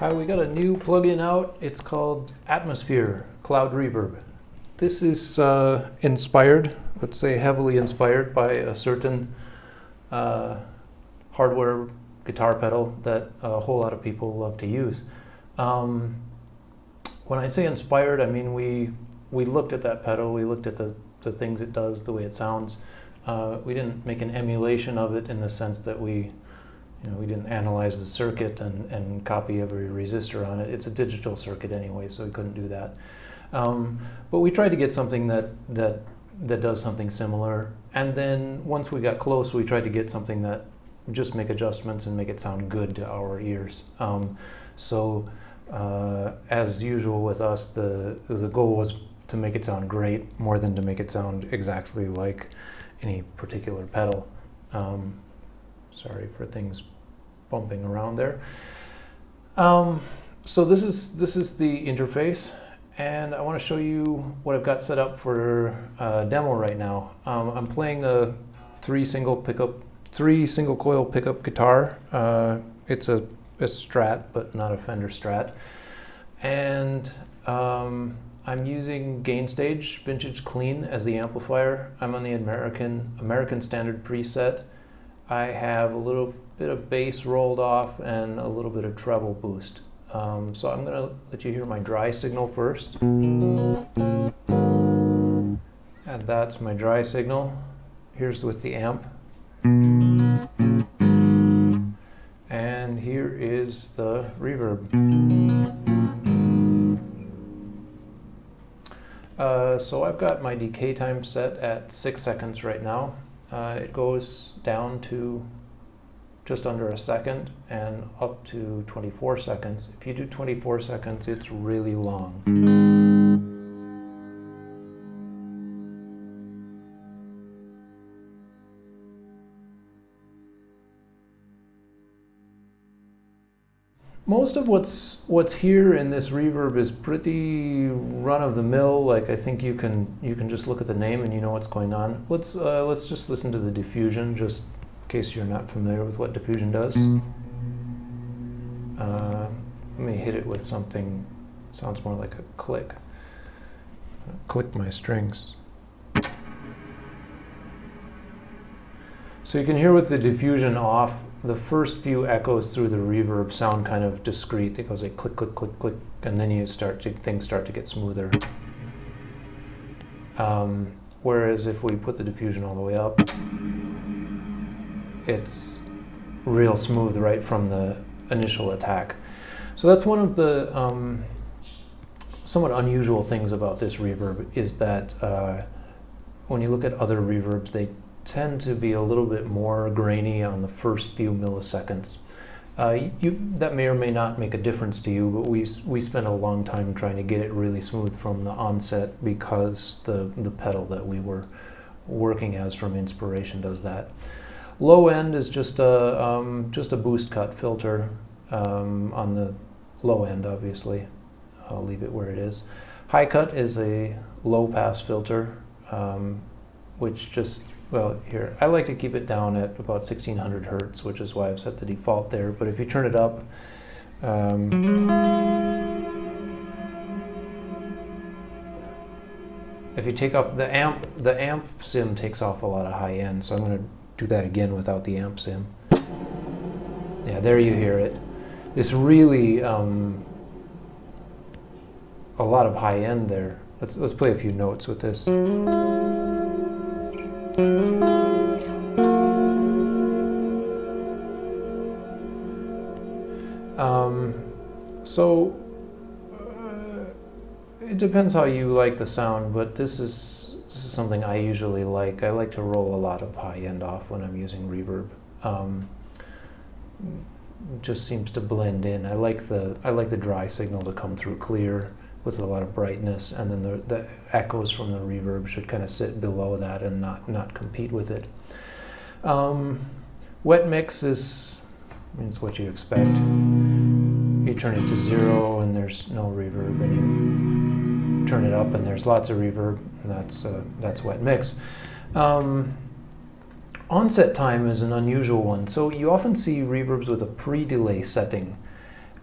Hi, we got a new plugin out. It's called Stratosphere Cloud Reverb. This is inspired, let's say heavily inspired by a certain hardware guitar pedal that a whole lot of people love to use. When I say inspired, I mean we looked at that pedal, we looked at the things it does, the way it sounds. We didn't make an emulation of it in the sense that we didn't analyze the circuit and copy every resistor on it. It's a digital circuit anyway, so we couldn't do that. But we tried to get something that does something similar. And then once we got close, we tried to get something that just make adjustments and make it sound good to our ears. As usual with us, the goal was to make it sound great more than to make it sound exactly like any particular pedal. Sorry for things bumping around there. So this is the interface, and I want to show you what I've got set up for a demo right now. I'm playing a three single coil pickup guitar. It's a Strat, but not a Fender Strat, and I'm using Gain Stage Vintage Clean as the amplifier. I'm on the American Standard preset. I have a little bit of bass rolled off and a little bit of treble boost. So I'm going to let you hear my dry signal first. And that's my dry signal. Here's with the amp. And here is the reverb. So I've got my decay time set at 6 seconds right now. It goes down to just under a second and up to 24 seconds. If you do 24 seconds, it's really long. Most of what's here in this reverb is pretty run-of-the-mill. Like, I think you can just look at the name and you know what's going on. Let's just listen to the diffusion, just in case you're not familiar with what diffusion does. Let me hit it with something. Sounds more like a click. Click my strings. So you can hear with the diffusion off, the first few echoes through the reverb sound kind of discrete. It goes like click, click, click, click, and then things start to get smoother. Whereas if we put the diffusion all the way up, it's real smooth right from the initial attack. So that's one of the somewhat unusual things about this reverb, is that when you look at other reverbs, they tend to be a little bit more grainy on the first few milliseconds. That may or may not make a difference to you, but we spent a long time trying to get it really smooth from the onset, because the pedal that we were working as from inspiration does that. Low end is just a boost cut filter on the low end, obviously. I'll leave it where it is. High cut is a low pass filter, which just, well, here, I like to keep it down at about 1600 hertz, which is why I've set the default there. But if you turn it up, if you take off the amp sim takes off a lot of high end, so I'm going to do that again without the amp sim. Yeah, there you hear it. It's really a lot of high end there. Let's play a few notes with this. It depends how you like the sound, but this is something I usually like. I like to roll a lot of high end off when I'm using reverb. Just seems to blend in. I like the dry signal to come through clear with a lot of brightness, and then the echoes from the reverb should kind of sit below that and not compete with it. Wet mix is what you expect. You turn it to 0 and there's no reverb, and you turn it up and there's lots of reverb, and that's wet mix. Onset time is an unusual one. So you often see reverbs with a pre-delay setting,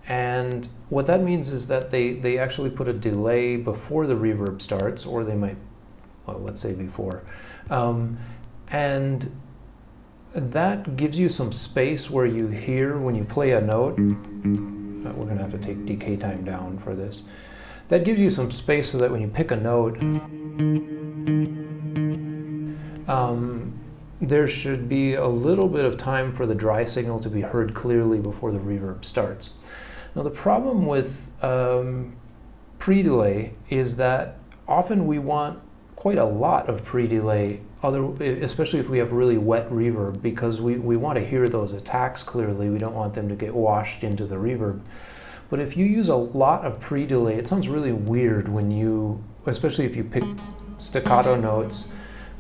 And what that means is that they actually put a delay before the reverb starts, or they might, well, let's say before. And that gives you some space where you hear when you play a note. We're going to have to take decay time down for this. That gives you some space so that when you pick a note, there should be a little bit of time for the dry signal to be heard clearly before the reverb starts. Now the problem with pre-delay is that often we want quite a lot of pre-delay, especially if we have really wet reverb, because we want to hear those attacks clearly. We don't want them to get washed into the reverb. But if you use a lot of pre-delay, it sounds really weird when especially if you pick staccato notes,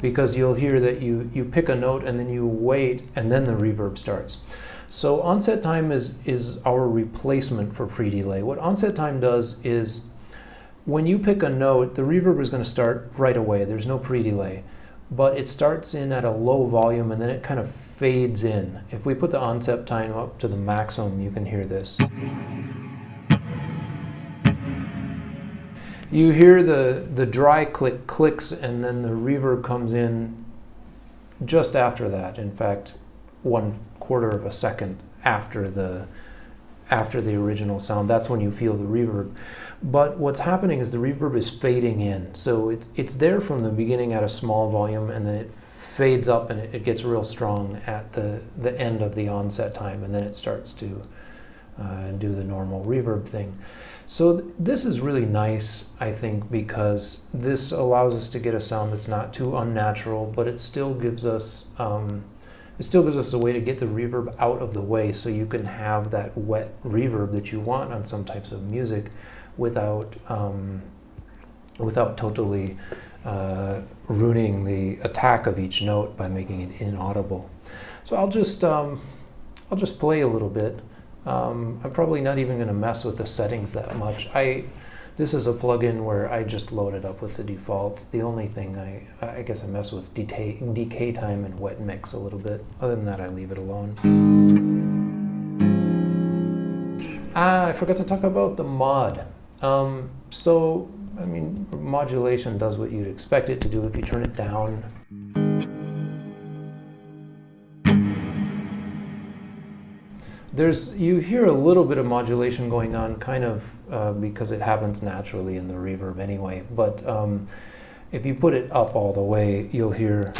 because you'll hear that you pick a note and then you wait and then the reverb starts. So onset time is our replacement for pre-delay. What onset time does is when you pick a note, the reverb is going to start right away. There's no pre-delay. But it starts in at a low volume and then it kind of fades in. If we put the onset time up to the maximum, you can hear this. You hear the dry click clicks and then the reverb comes in just after that. In fact, 1/4 of a second after the original sound. That's when you feel the reverb. But what's happening is the reverb is fading in. So it's there from the beginning at a small volume and then it fades up and it gets real strong at the end of the onset time, and then it starts to do the normal reverb thing. So this is really nice, I think, because this allows us to get a sound that's not too unnatural, but it still gives us a way to get the reverb out of the way, so you can have that wet reverb that you want on some types of music without totally ruining the attack of each note by making it inaudible. So I'll just play a little bit. I'm probably not even going to mess with the settings that much. This is a plugin where I just load it up with the defaults. The only thing I guess I mess with decay time and wet mix a little bit. Other than that, I leave it alone. I forgot to talk about the mod. So, I mean, modulation does what you'd expect it to do if you turn it down. You hear a little bit of modulation going on, kind of because it happens naturally in the reverb anyway. But if you put it up all the way, you'll hear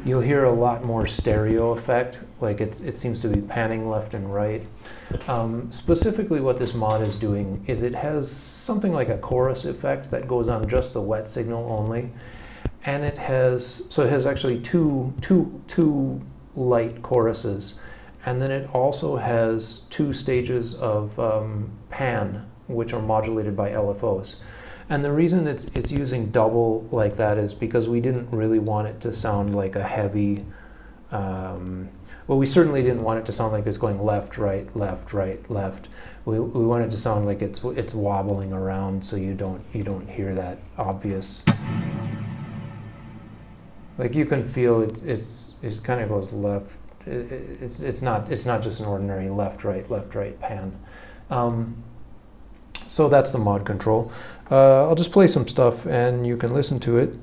a lot more stereo effect. Like it seems to be panning left and right. Specifically, what this mod is doing is it has something like a chorus effect that goes on just the wet signal only, and it has actually two light choruses. And then it also has 2 stages of pan, which are modulated by LFOs. And the reason it's using double like that is because we didn't really want it to sound like a heavy, well, we certainly didn't want it to sound like it's going left, right, left, right, left. We want it to sound like it's wobbling around, so you don't hear that obvious. Like you can feel it kind of goes left. It's not just an ordinary left right pan. So that's the mod control. I'll just play some stuff and you can listen to it.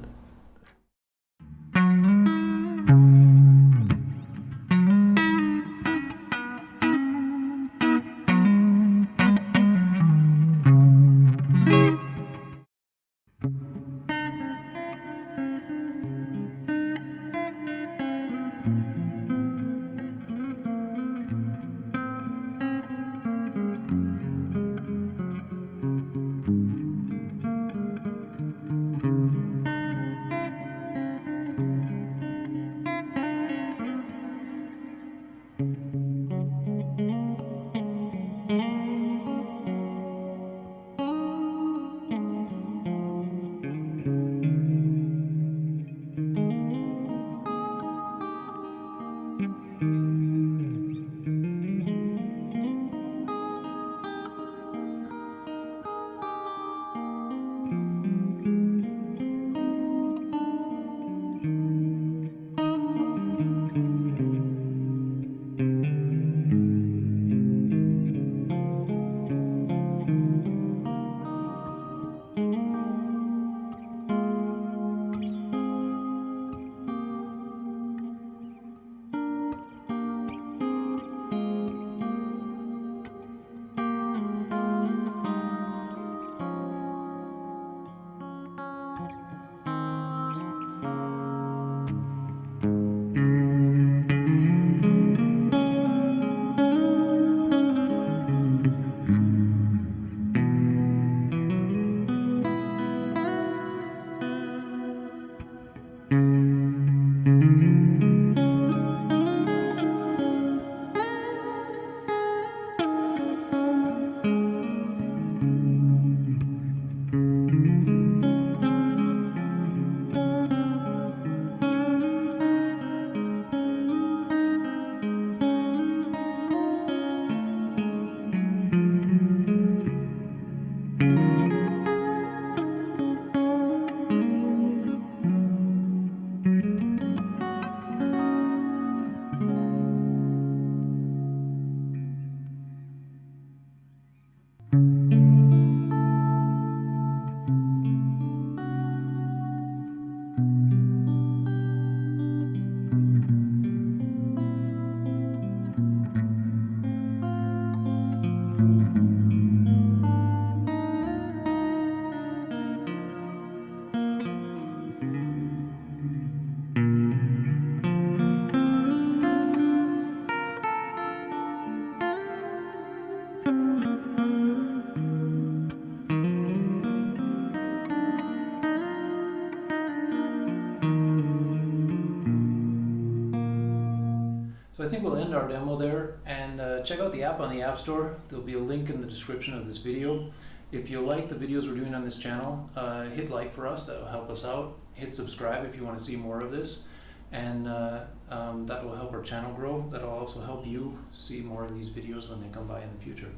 So I think we'll end our demo there, and check out the app on the App Store. There'll be a link in the description of this video. If you like the videos we're doing on this channel, hit like for us, that'll help us out. Hit subscribe if you want to see more of this, and that will help our channel grow. That'll also help you see more of these videos when they come by in the future.